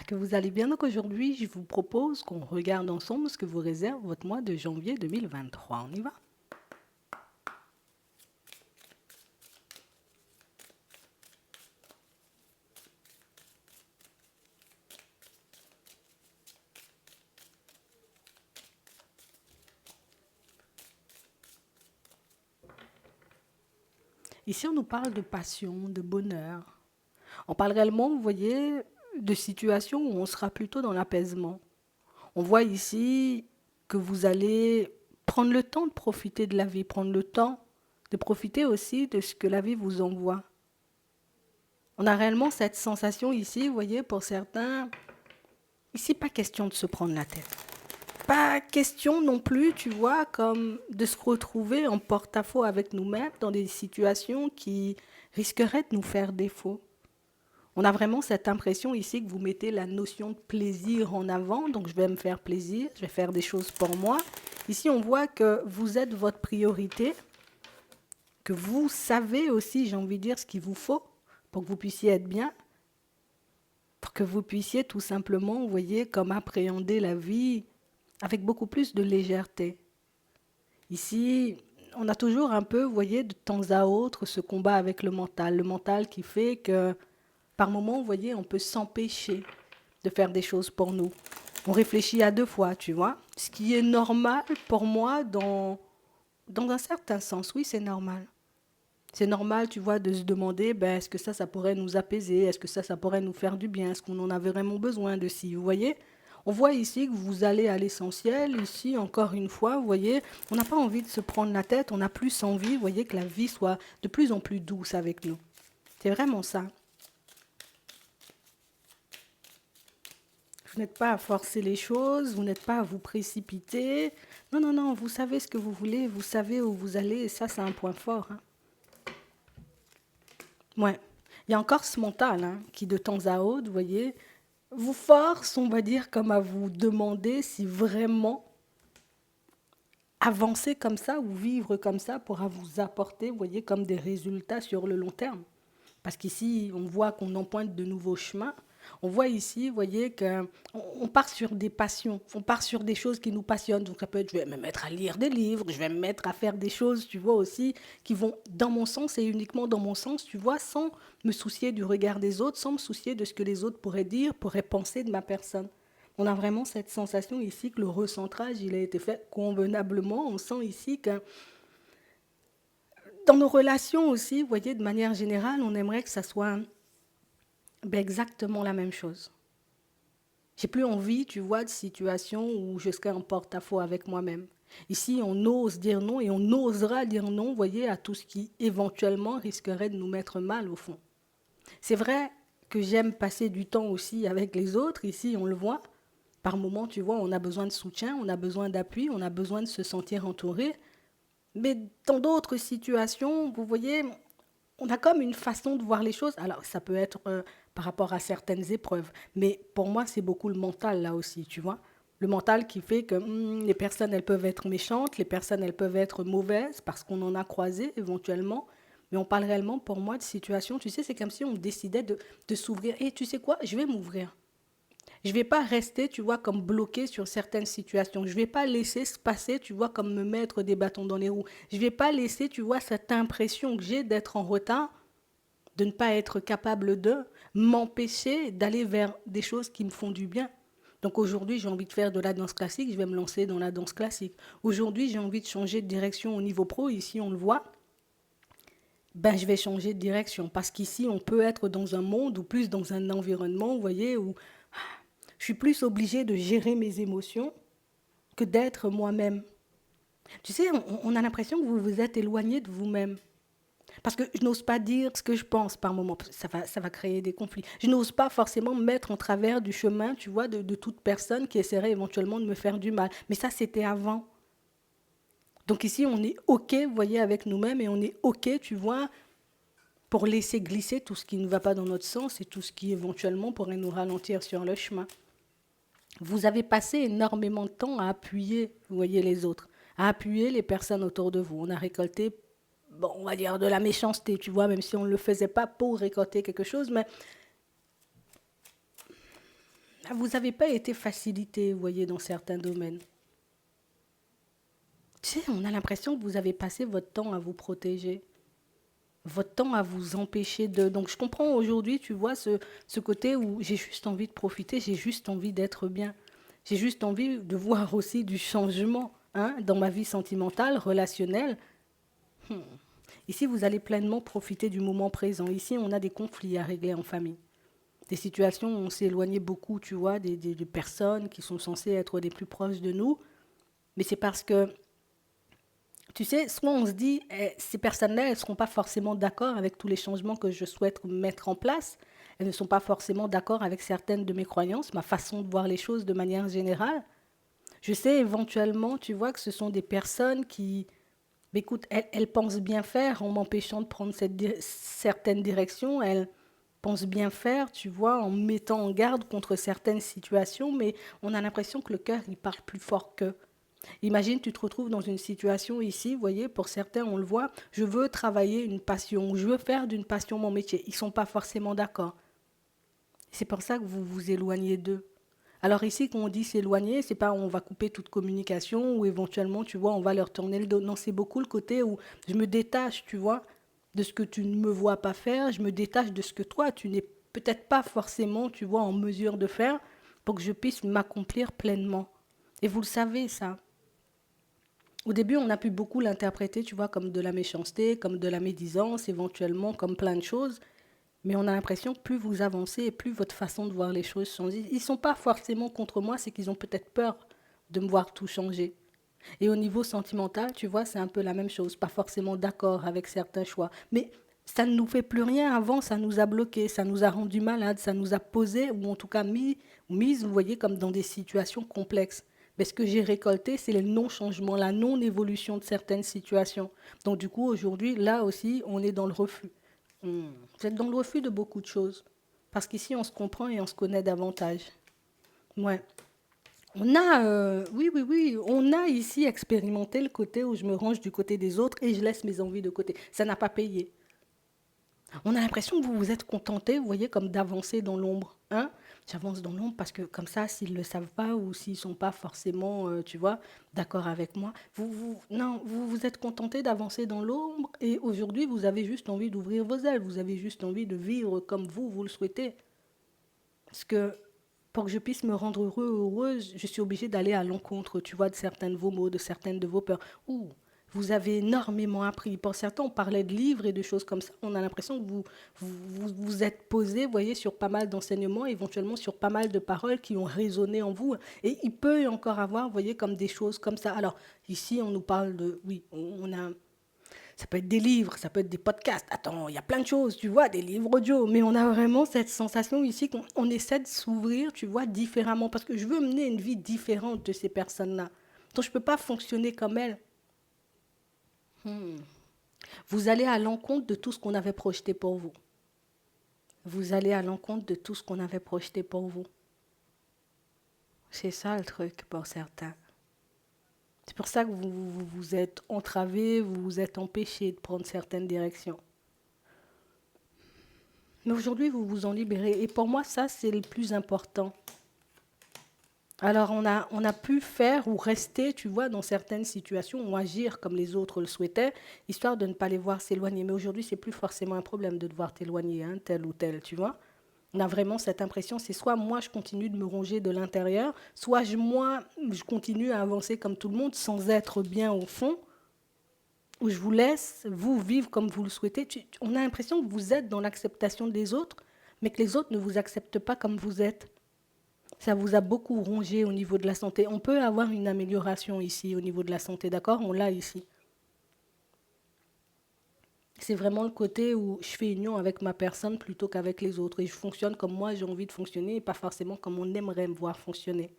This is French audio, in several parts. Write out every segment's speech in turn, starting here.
que vous allez bien. Donc aujourd'hui, je vous propose qu'on regarde ensemble ce que vous réserve votre mois de janvier 2023. On y va? Ici, on nous parle de passion, de bonheur. On parle réellement, vous voyez, de situations où on sera plutôt dans l'apaisement. On voit ici que vous allez prendre le temps de profiter de la vie, prendre le temps de profiter aussi de ce que la vie vous envoie. On a réellement cette sensation ici, vous voyez, pour certains, ici, pas question de se prendre la tête. Pas question non plus, tu vois, comme de se retrouver en porte-à-faux avec nous-mêmes dans des situations qui risqueraient de nous faire défaut. On a vraiment cette impression ici que vous mettez la notion de plaisir en avant, donc je vais me faire plaisir, je vais faire des choses pour moi. Ici, on voit que vous êtes votre priorité, que vous savez aussi, j'ai envie de dire, ce qu'il vous faut pour que vous puissiez être bien, pour que vous puissiez tout simplement, vous voyez, comme appréhender la vie avec beaucoup plus de légèreté. Ici, on a toujours un peu, vous voyez, de temps à autre, ce combat avec le mental qui fait que, par moments, vous voyez, on peut s'empêcher de faire des choses pour nous. On réfléchit à deux fois, tu vois. Ce qui est normal pour moi dans un certain sens, oui, c'est normal. C'est normal, tu vois, de se demander, ben, est-ce que ça pourrait nous apaiser? Est-ce que ça pourrait nous faire du bien? Est-ce qu'on en avait vraiment besoin de ci? Vous voyez? On voit ici que vous allez à l'essentiel. Ici, encore une fois, vous voyez, on n'a pas envie de se prendre la tête. On a plus envie, vous voyez, que la vie soit de plus en plus douce avec nous. C'est vraiment ça. Vous n'êtes pas à forcer les choses, vous n'êtes pas à vous précipiter. Non, non, non, vous savez ce que vous voulez, vous savez où vous allez, et ça, c'est un point fort. Hein. Ouais. Il y a encore ce mental hein, qui, de temps à autre, vous voyez, vous force, on va dire, comme à vous demander si vraiment avancer comme ça ou vivre comme ça pourra vous apporter, vous voyez, comme des résultats sur le long terme. Parce qu'ici, on voit qu'on emprunte de nouveaux chemins. On voit ici, vous voyez, qu'on part sur des passions, on part sur des choses qui nous passionnent. Donc ça peut être, je vais me mettre à lire des livres, je vais me mettre à faire des choses, tu vois, aussi, qui vont dans mon sens et uniquement dans mon sens, tu vois, sans me soucier du regard des autres, sans me soucier de ce que les autres pourraient dire, pourraient penser de ma personne. On a vraiment cette sensation ici que le recentrage, il a été fait convenablement. On sent ici que dans nos relations aussi, vous voyez, de manière générale, on aimerait que ça soit ben, exactement la même chose. J'ai plus envie, tu vois, de situations où je serai en porte-à-faux avec moi-même. Ici, on ose dire non et on osera dire non, vous voyez, à tout ce qui éventuellement risquerait de nous mettre mal au fond. C'est vrai que j'aime passer du temps aussi avec les autres. Ici, on le voit. Par moments, tu vois, on a besoin de soutien, on a besoin d'appui, on a besoin de se sentir entouré. Mais dans d'autres situations, vous voyez, on a comme une façon de voir les choses. Alors, ça peut être par rapport à certaines épreuves, mais pour moi, c'est beaucoup le mental là aussi, tu vois. Le mental qui fait que les personnes, elles peuvent être méchantes, les personnes, elles peuvent être mauvaises parce qu'on en a croisé éventuellement. Mais on parle réellement, pour moi, de situations, tu sais, c'est comme si on décidait de s'ouvrir. Et tu sais quoi, je vais m'ouvrir. Je ne vais pas rester, tu vois, comme bloqué sur certaines situations. Je ne vais pas laisser se passer, tu vois, comme me mettre des bâtons dans les roues. Je ne vais pas laisser, tu vois, cette impression que j'ai d'être en retard, de ne pas être capable de m'empêcher d'aller vers des choses qui me font du bien. Donc aujourd'hui, j'ai envie de faire de la danse classique, je vais me lancer dans la danse classique. Aujourd'hui, j'ai envie de changer de direction au niveau pro, ici on le voit, ben je vais changer de direction parce qu'ici on peut être dans un monde ou plus dans un environnement, vous voyez, où je suis plus obligée de gérer mes émotions que d'être moi-même. Tu sais, on a l'impression que vous vous êtes éloigné de vous-même. Parce que je n'ose pas dire ce que je pense par moment. Ça va créer des conflits. Je n'ose pas forcément me mettre en travers du chemin, tu vois, de toute personne qui essaierait éventuellement de me faire du mal. Mais ça, c'était avant. Donc ici, on est OK, vous voyez, avec nous-mêmes et on est OK, tu vois, pour laisser glisser tout ce qui ne va pas dans notre sens et tout ce qui éventuellement pourrait nous ralentir sur le chemin. Vous avez passé énormément de temps à appuyer, vous voyez, les autres, à appuyer les personnes autour de vous. On a récolté, bon, on va dire de la méchanceté, tu vois, même si on ne le faisait pas pour récolter quelque chose, mais Vous n'avez pas été facilité, vous voyez, dans certains domaines. Tu sais, on a l'impression que vous avez passé votre temps à vous protéger, votre temps à vous empêcher de... Donc je comprends aujourd'hui, tu vois, ce côté où j'ai juste envie de profiter, j'ai juste envie d'être bien. J'ai juste envie de voir aussi du changement hein, dans ma vie sentimentale, relationnelle. Ici, vous allez pleinement profiter du moment présent. Ici, on a des conflits à régler en famille. Des situations où on s'est éloigné beaucoup, tu vois, des personnes qui sont censées être les plus proches de nous. Mais c'est parce que tu sais, soit on se dit, ces personnes-là, elles ne seront pas forcément d'accord avec tous les changements que je souhaite mettre en place. Elles ne sont pas forcément d'accord avec certaines de mes croyances, ma façon de voir les choses de manière générale. Je sais éventuellement, tu vois, que ce sont des personnes qui, mais écoute, elles pensent bien faire en m'empêchant de prendre certaines directions. Elles pensent bien faire, tu vois, en me mettant en garde contre certaines situations, mais on a l'impression que le cœur, il parle plus fort qu'eux. Imagine, tu te retrouves dans une situation ici, vous voyez, pour certains, on le voit, je veux travailler une passion, je veux faire d'une passion mon métier. Ils ne sont pas forcément d'accord. C'est pour ça que vous vous éloignez d'eux. Alors ici, quand on dit s'éloigner, c'est pas on va couper toute communication ou éventuellement, tu vois, on va leur tourner le dos. Non, c'est beaucoup le côté où je me détache, tu vois, de ce que tu ne me vois pas faire, je me détache de ce que toi, tu n'es peut-être pas forcément, tu vois, en mesure de faire pour que je puisse m'accomplir pleinement. Et vous le savez, ça. Au début, on a pu beaucoup l'interpréter, tu vois, comme de la méchanceté, comme de la médisance, éventuellement, comme plein de choses. Mais on a l'impression que plus vous avancez et plus votre façon de voir les choses change. Ils ne sont pas forcément contre moi, c'est qu'ils ont peut-être peur de me voir tout changer. Et au niveau sentimental, tu vois, c'est un peu la même chose. Pas forcément d'accord avec certains choix. Mais ça ne nous fait plus rien. Avant, ça nous a bloqués, ça nous a rendus malades, ça nous a posé, ou en tout cas mis, vous voyez, comme dans des situations complexes. Mais ce que j'ai récolté, c'est le non-changement, la non-évolution de certaines situations. Donc du coup, aujourd'hui, là aussi, on est dans le refus. Vous êtes dans le refus de beaucoup de choses. Parce qu'ici, on se comprend et on se connaît davantage. Ouais. On a, oui, oui, oui, on a ici expérimenté le côté où je me range du côté des autres et je laisse mes envies de côté. Ça n'a pas payé. On a l'impression que vous vous êtes contenté, vous voyez, comme d'avancer dans l'ombre. Hein? J'avance dans l'ombre parce que comme ça, s'ils ne le savent pas ou s'ils ne sont pas forcément, tu vois, d'accord avec moi, non, vous vous êtes contenté d'avancer dans l'ombre et aujourd'hui, vous avez juste envie d'ouvrir vos ailes, vous avez juste envie de vivre comme vous le souhaitez. Parce que pour que je puisse me rendre heureux ou heureuse, je suis obligée d'aller à l'encontre, tu vois, de certains de vos mots, de certaines de vos peurs. Ouh, vous avez énormément appris. Pour certains, on parlait de livres et de choses comme ça. On a l'impression que vous êtes posé, vous voyez, sur pas mal d'enseignements, éventuellement sur pas mal de paroles qui ont résonné en vous. Et il peut y encore avoir, vous voyez, comme des choses comme ça. Alors, ici, on nous parle de... Oui, on a ça peut être des livres, ça peut être des podcasts. Attends, il y a plein de choses, tu vois, des livres audio. Mais on a vraiment cette sensation ici qu'on essaie de s'ouvrir, tu vois, différemment. Parce que je veux mener une vie différente de ces personnes-là. Donc je ne peux pas fonctionner comme elles. Vous allez à l'encontre de tout ce qu'on avait projeté pour vous. Vous allez à l'encontre de tout ce qu'on avait projeté pour vous. C'est ça le truc pour certains. C'est pour ça que vous êtes entravés, vous vous êtes empêchés de prendre certaines directions. Mais aujourd'hui, vous vous en libérez. Et pour moi, ça, c'est le plus important. Alors, on a pu faire ou rester, tu vois, dans certaines situations ou agir comme les autres le souhaitaient, histoire de ne pas les voir s'éloigner. Mais aujourd'hui, c'est plus forcément un problème de devoir t'éloigner, hein, tel ou tel, tu vois. On a vraiment cette impression, c'est soit moi, je continue de me ronger de l'intérieur, soit moi, je continue à avancer comme tout le monde sans être bien au fond, où je vous laisse, vous, vivre comme vous le souhaitez. On a l'impression que vous êtes dans l'acceptation des autres, mais que les autres ne vous acceptent pas comme vous êtes. Ça vous a beaucoup rongé au niveau de la santé. On peut avoir une amélioration ici au niveau de la santé, d'accord? On l'a ici. C'est vraiment le côté où je fais union avec ma personne plutôt qu'avec les autres. Et je fonctionne comme moi j'ai envie de fonctionner et pas forcément comme on aimerait me voir fonctionner.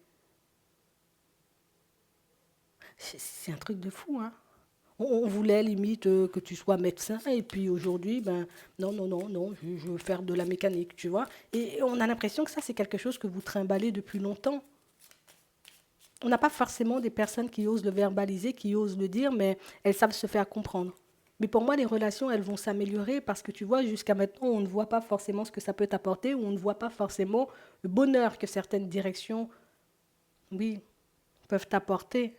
C'est un truc de fou, hein? On voulait limite que tu sois médecin et puis aujourd'hui, ben non, non, non, non, je veux faire de la mécanique, tu vois. Et on a l'impression que ça, c'est quelque chose que vous trimballez depuis longtemps. On n'a pas forcément des personnes qui osent le verbaliser, qui osent le dire, mais elles savent se faire comprendre. Mais pour moi, les relations, elles vont s'améliorer parce que tu vois, jusqu'à maintenant, on ne voit pas forcément ce que ça peut t'apporter ou on ne voit pas forcément le bonheur que certaines directions, oui, peuvent t'apporter.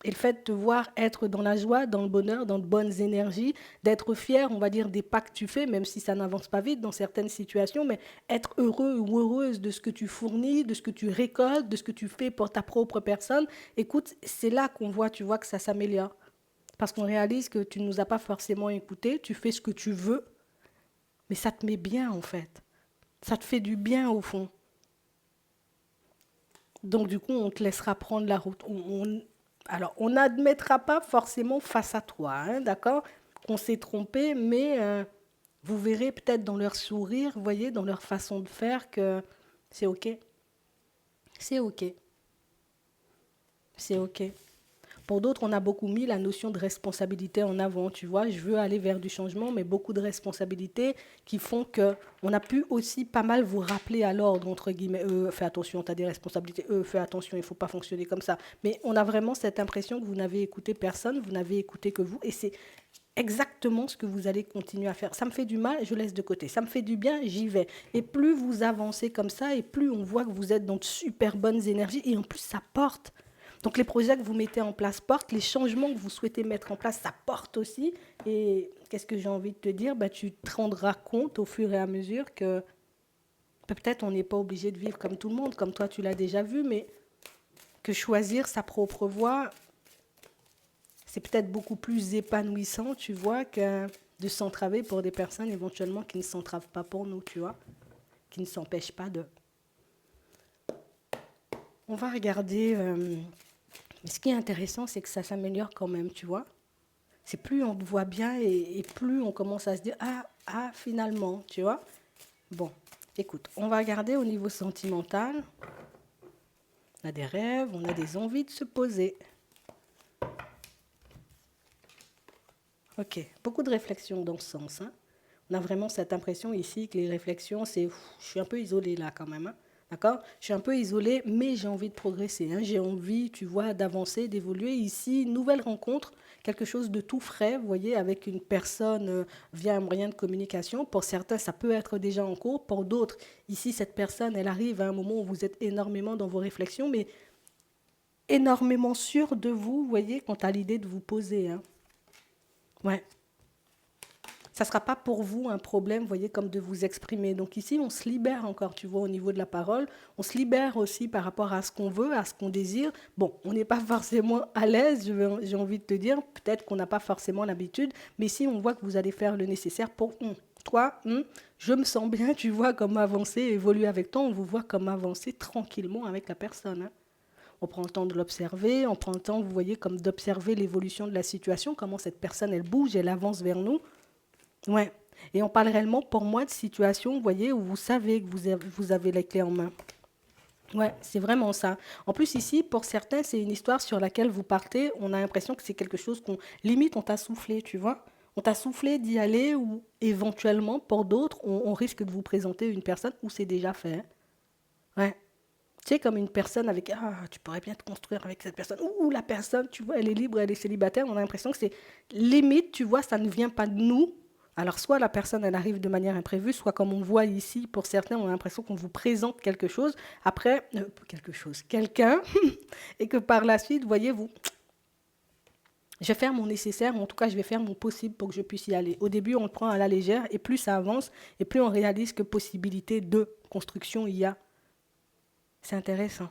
Et le fait de te voir être dans la joie, dans le bonheur, dans de bonnes énergies, d'être fier, on va dire, des pas que tu fais, même si ça n'avance pas vite dans certaines situations, mais être heureux ou heureuse de ce que tu fournis, de ce que tu récoltes, de ce que tu fais pour ta propre personne, écoute, c'est là qu'on voit, tu vois, que ça s'améliore. Parce qu'on réalise que tu ne nous as pas forcément écoutés, tu fais ce que tu veux, mais ça te met bien en fait. Ça te fait du bien au fond. Donc du coup, on te laissera prendre la route. Alors, on n'admettra pas forcément face à toi, hein, d'accord, qu'on s'est trompé, mais vous verrez peut-être dans leur sourire, vous voyez, dans leur façon de faire que c'est OK. C'est OK. C'est OK. Pour d'autres, on a beaucoup mis la notion de responsabilité en avant, tu vois. Je veux aller vers du changement, mais beaucoup de responsabilités qui font que on a pu aussi pas mal vous rappeler à l'ordre, entre guillemets, fais attention, tu as des responsabilités, fais attention, il ne faut pas fonctionner comme ça. Mais on a vraiment cette impression que vous n'avez écouté personne, vous n'avez écouté que vous, et c'est exactement ce que vous allez continuer à faire. Ça me fait du mal, je laisse de côté. Ça me fait du bien, j'y vais. Et plus vous avancez comme ça, et plus on voit que vous êtes dans de super bonnes énergies, et en plus ça porte. Donc les projets que vous mettez en place portent, les changements que vous souhaitez mettre en place, ça porte aussi. Et qu'est-ce que j'ai envie de te dire, tu te rendras compte au fur et à mesure que peut-être on n'est pas obligé de vivre comme tout le monde, comme toi tu l'as déjà vu, mais que choisir sa propre voie, c'est peut-être beaucoup plus épanouissant, tu vois, que de s'entraver pour des personnes éventuellement qui ne s'entravent pas pour nous, tu vois, qui ne s'empêchent pas de. On va regarder. Ce qui est intéressant, c'est que ça s'améliore quand même, tu vois. C'est plus on te voit bien et plus on commence à se dire finalement, tu vois. Bon, écoute, on va regarder au niveau sentimental. On a des rêves, on a des envies de se poser. Ok, beaucoup de réflexions dans ce sens, hein. On a vraiment cette impression ici que les réflexions, c'est je suis un peu isolée là quand même, hein. D'accord? Je suis un peu isolée, mais j'ai envie de progresser, hein. J'ai envie, tu vois, d'avancer, d'évoluer. Ici, nouvelle rencontre, quelque chose de tout frais, vous voyez, avec une personne via un moyen de communication. Pour certains, ça peut être déjà en cours. Pour d'autres, ici, cette personne, elle arrive à un moment où vous êtes énormément dans vos réflexions, mais énormément sûr de vous, vous voyez, quant à l'idée de vous poser, hein. Ouais. Ça ne sera pas pour vous un problème, vous voyez, comme de vous exprimer. Donc ici, on se libère encore, tu vois, au niveau de la parole. On se libère aussi par rapport à ce qu'on veut, à ce qu'on désire. Bon, on n'est pas forcément à l'aise, j'ai envie de te dire. Peut-être qu'on n'a pas forcément l'habitude. Mais ici, on voit que vous allez faire le nécessaire pour toi, je me sens bien, tu vois, comme avancer, évoluer avec toi. On vous voit comme avancer tranquillement avec la personne, hein. On prend le temps de l'observer, on prend le temps, vous voyez, comme d'observer l'évolution de la situation, comment cette personne, elle bouge, elle avance vers nous. Ouais. Et on parle réellement, pour moi, de situations, vous voyez, où vous savez que vous avez les clés en main. Ouais, c'est vraiment ça. En plus, ici, pour certains, c'est une histoire sur laquelle vous partez. On a l'impression que c'est quelque chose qu'on... Limite, on t'a soufflé, tu vois. On t'a soufflé d'y aller ou éventuellement, pour d'autres, on risque de vous présenter une personne où c'est déjà fait, hein. Ouais. Tu sais, comme une personne avec... Ah, tu pourrais bien te construire avec cette personne. Ou la personne, tu vois, elle est libre, elle est célibataire. On a l'impression que c'est limite, tu vois, ça ne vient pas de nous. Alors, soit la personne, elle arrive de manière imprévue, soit comme on voit ici, pour certains, on a l'impression qu'on vous présente quelque chose. Après, quelque chose, quelqu'un, et que par la suite, voyez-vous, je vais faire mon nécessaire, ou en tout cas, je vais faire mon possible pour que je puisse y aller. Au début, on le prend à la légère, et plus ça avance, et plus on réalise que possibilité de construction il y a. C'est intéressant.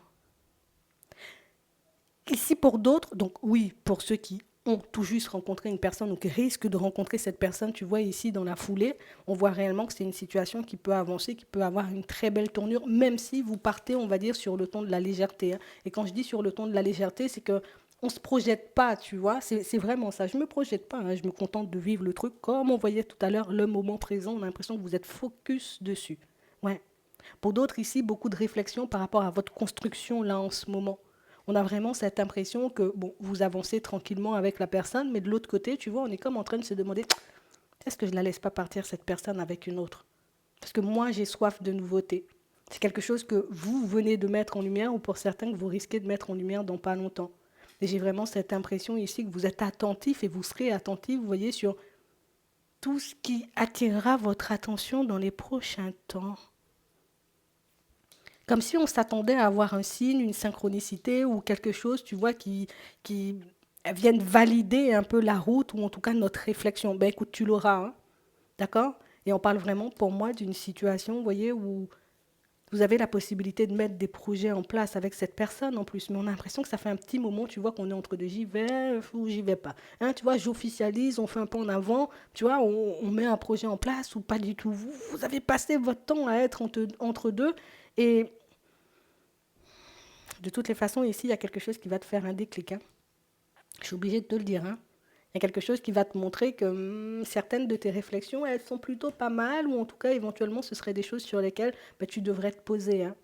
Ici, pour d'autres, donc oui, pour ceux qui ont tout juste rencontré une personne ou qui risquent de rencontrer cette personne, tu vois ici dans la foulée, on voit réellement que c'est une situation qui peut avancer, qui peut avoir une très belle tournure, même si vous partez, on va dire, sur le ton de la légèreté, hein. Et quand je dis sur le ton de la légèreté, c'est que on ne se projette pas, tu vois, c'est vraiment ça. Je ne me projette pas, hein. Je me contente de vivre le truc comme on voyait tout à l'heure, le moment présent, on a l'impression que vous êtes focus dessus. Ouais. Pour d'autres ici, beaucoup de réflexion par rapport à votre construction là en ce moment. On a vraiment cette impression que bon, vous avancez tranquillement avec la personne, mais de l'autre côté, tu vois, on est comme en train de se demander, est-ce que je ne la laisse pas partir cette personne avec une autre? Parce que moi, j'ai soif de nouveauté. C'est quelque chose que vous venez de mettre en lumière ou pour certains que vous risquez de mettre en lumière dans pas longtemps. Et j'ai vraiment cette impression ici que vous êtes attentif et vous serez attentif, vous voyez, sur tout ce qui attirera votre attention dans les prochains temps. Comme si on s'attendait à avoir un signe, une synchronicité ou quelque chose, tu vois, qui vienne valider un peu la route ou en tout cas notre réflexion. Ben écoute, tu l'auras, hein, d'accord? Et on parle vraiment pour moi d'une situation, vous voyez, où vous avez la possibilité de mettre des projets en place avec cette personne en plus. Mais on a l'impression que ça fait un petit moment, tu vois, qu'on est entre deux, j'y vais ou j'y vais pas. Hein, tu vois, j'officialise, on fait un pas en avant, tu vois, on met un projet en place ou pas du tout. Vous avez passé votre temps à être entre deux et de toutes les façons, ici, il y a quelque chose qui va te faire un déclic, hein. Je suis obligée de te le dire, hein. Il y a quelque chose qui va te montrer que certaines de tes réflexions, elles sont plutôt pas mal, ou en tout cas, éventuellement, ce seraient des choses sur lesquelles bah, tu devrais te poser, hein.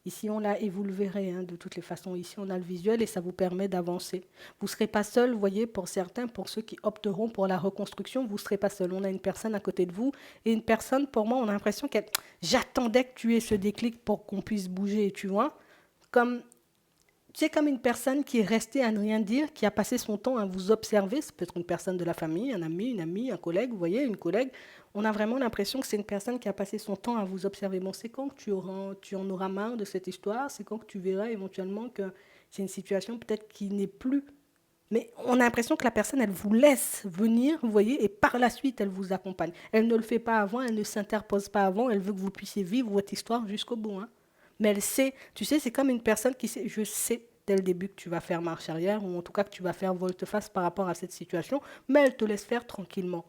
Ici, on l'a, et vous le verrez, hein, de toutes les façons. Ici, on a le visuel et ça vous permet d'avancer. Vous ne serez pas seul, vous voyez, pour certains, pour ceux qui opteront pour la reconstruction, vous ne serez pas seul. On a une personne à côté de vous et une personne, pour moi, on a l'impression qu'elle... J'attendais que tu aies ce déclic pour qu'on puisse bouger, tu vois. Comme c'est comme une personne qui est restée à ne rien dire, qui a passé son temps à vous observer. Ça peut être une personne de la famille, un ami, une amie, un collègue, vous voyez, une collègue. On a vraiment l'impression que c'est une personne qui a passé son temps à vous observer. Bon, c'est quand que tu en auras marre de cette histoire, c'est quand que tu verras éventuellement que c'est une situation peut-être qui n'est plus. Mais on a l'impression que la personne, elle vous laisse venir, vous voyez, et par la suite, elle vous accompagne. Elle ne le fait pas avant, elle ne s'interpose pas avant, elle veut que vous puissiez vivre votre histoire jusqu'au bout, hein. Mais elle sait, tu sais, c'est comme une personne qui sait, je sais dès le début que tu vas faire marche arrière, ou en tout cas que tu vas faire volte-face par rapport à cette situation, mais elle te laisse faire tranquillement.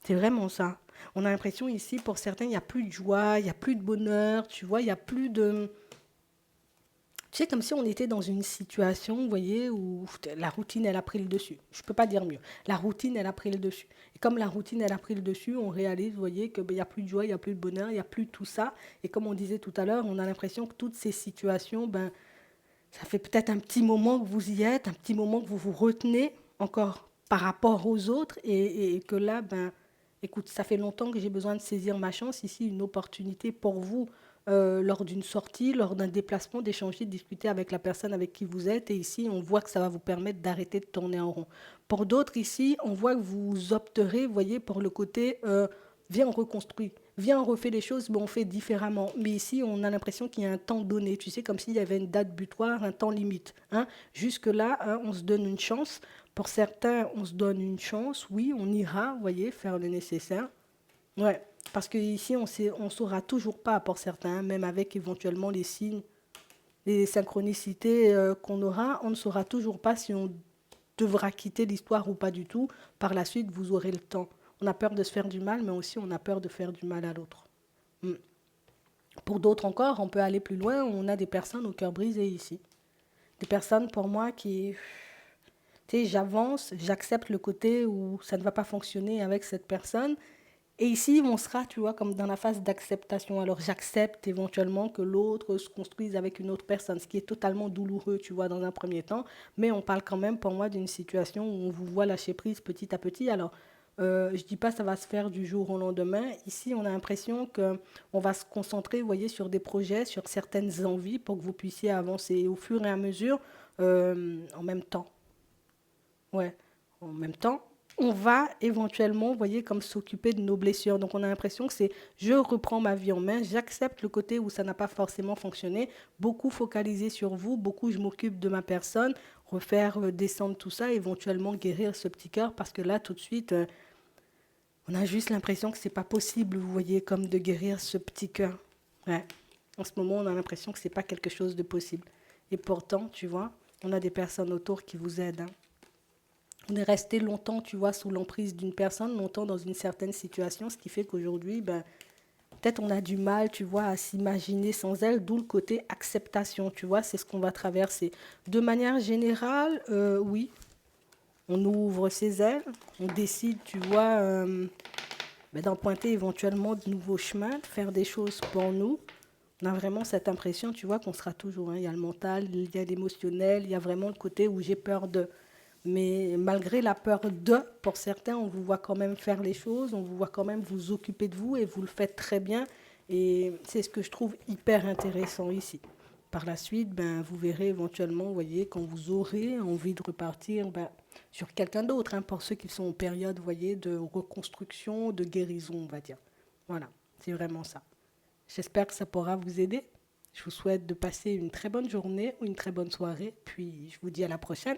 C'est vraiment ça. On a l'impression ici, pour certains, il n'y a plus de joie, il n'y a plus de bonheur, tu vois, il n'y a plus de... Tu sais, comme si on était dans une situation, vous voyez, où la routine, elle a pris le dessus. Je ne peux pas dire mieux. La routine, elle a pris le dessus. Et comme la routine, elle a pris le dessus, on réalise, vous voyez, qu'il n'y a plus de joie, il n'y a plus de bonheur, il n'y a plus de tout ça. Et comme on disait tout à l'heure, on a l'impression que toutes ces situations, ben, ça fait peut-être un petit moment que vous y êtes, un petit moment que vous vous retenez encore par rapport aux autres. Et que là, ben, écoute, ça fait longtemps que j'ai besoin de saisir ma chance. Ici, une opportunité pour vous lors d'une sortie, lors d'un déplacement, d'échanger, de discuter avec la personne avec qui vous êtes. Et ici, on voit que ça va vous permettre d'arrêter de tourner en rond. Pour d'autres, ici, on voit que vous opterez, vous voyez, pour le côté viens, on reconstruit. Viens, on refait les choses, mais on fait différemment. Mais ici, on a l'impression qu'il y a un temps donné. Tu sais, comme s'il y avait une date butoir, un temps limite, hein. Jusque-là, hein, on se donne une chance. Pour certains, on se donne une chance. Oui, on ira, vous voyez, faire le nécessaire. Ouais, parce qu'ici, on saura toujours pas, pour certains, même avec éventuellement les signes, les synchronicités qu'on aura, on ne saura toujours pas si on devra quitter l'histoire ou pas du tout. Par la suite, vous aurez le temps. On a peur de se faire du mal, mais aussi on a peur de faire du mal à l'autre. Mm. Pour d'autres encore, on peut aller plus loin. On a des personnes au cœur brisé ici. Des personnes, pour moi, qui... Tu sais, j'avance, j'accepte le côté où ça ne va pas fonctionner avec cette personne. Et ici, on sera, tu vois, comme dans la phase d'acceptation. Alors, j'accepte éventuellement que l'autre se construise avec une autre personne, ce qui est totalement douloureux, tu vois, dans un premier temps. Mais on parle quand même, pour moi, d'une situation où on vous voit lâcher prise petit à petit. Alors, je dis pas que ça va se faire du jour au lendemain. Ici, on a l'impression qu'on va se concentrer, vous voyez, sur des projets, sur certaines envies pour que vous puissiez avancer au fur et à mesure, en même temps. Ouais, en même temps, on va éventuellement, vous voyez, comme s'occuper de nos blessures. Donc, on a l'impression que c'est je reprends ma vie en main, j'accepte le côté où ça n'a pas forcément fonctionné, beaucoup focaliser sur vous, beaucoup je m'occupe de ma personne, refaire descendre tout ça, éventuellement guérir ce petit cœur, parce que là, tout de suite, on a juste l'impression que c'est pas possible, vous voyez, comme de guérir ce petit cœur. Ouais. En ce moment, on a l'impression que c'est pas quelque chose de possible. Et pourtant, tu vois, on a des personnes autour qui vous aident, hein. On est resté longtemps, tu vois, sous l'emprise d'une personne, longtemps dans une certaine situation, ce qui fait qu'aujourd'hui, ben, peut-être on a du mal, tu vois, à s'imaginer sans elle, d'où le côté acceptation, tu vois, c'est ce qu'on va traverser. De manière générale, oui, on ouvre ses ailes, on décide, tu vois, ben, d'emprunter éventuellement de nouveaux chemins, de faire des choses pour nous. On a vraiment cette impression, tu vois, qu'on sera toujours, hein, il y a le mental, il y a l'émotionnel, il y a vraiment le côté où j'ai peur de... Mais malgré la peur de, pour certains, on vous voit quand même faire les choses, on vous voit quand même vous occuper de vous et vous le faites très bien. Et c'est ce que je trouve hyper intéressant ici. par la suite, ben, vous verrez éventuellement, vous voyez, quand vous aurez envie de repartir ben, sur quelqu'un d'autre, hein, pour ceux qui sont en période, vous voyez, de reconstruction, de guérison, on va dire. Voilà, c'est vraiment ça. J'espère que ça pourra vous aider. Je vous souhaite de passer une très bonne journée ou une très bonne soirée, puis je vous dis à la prochaine.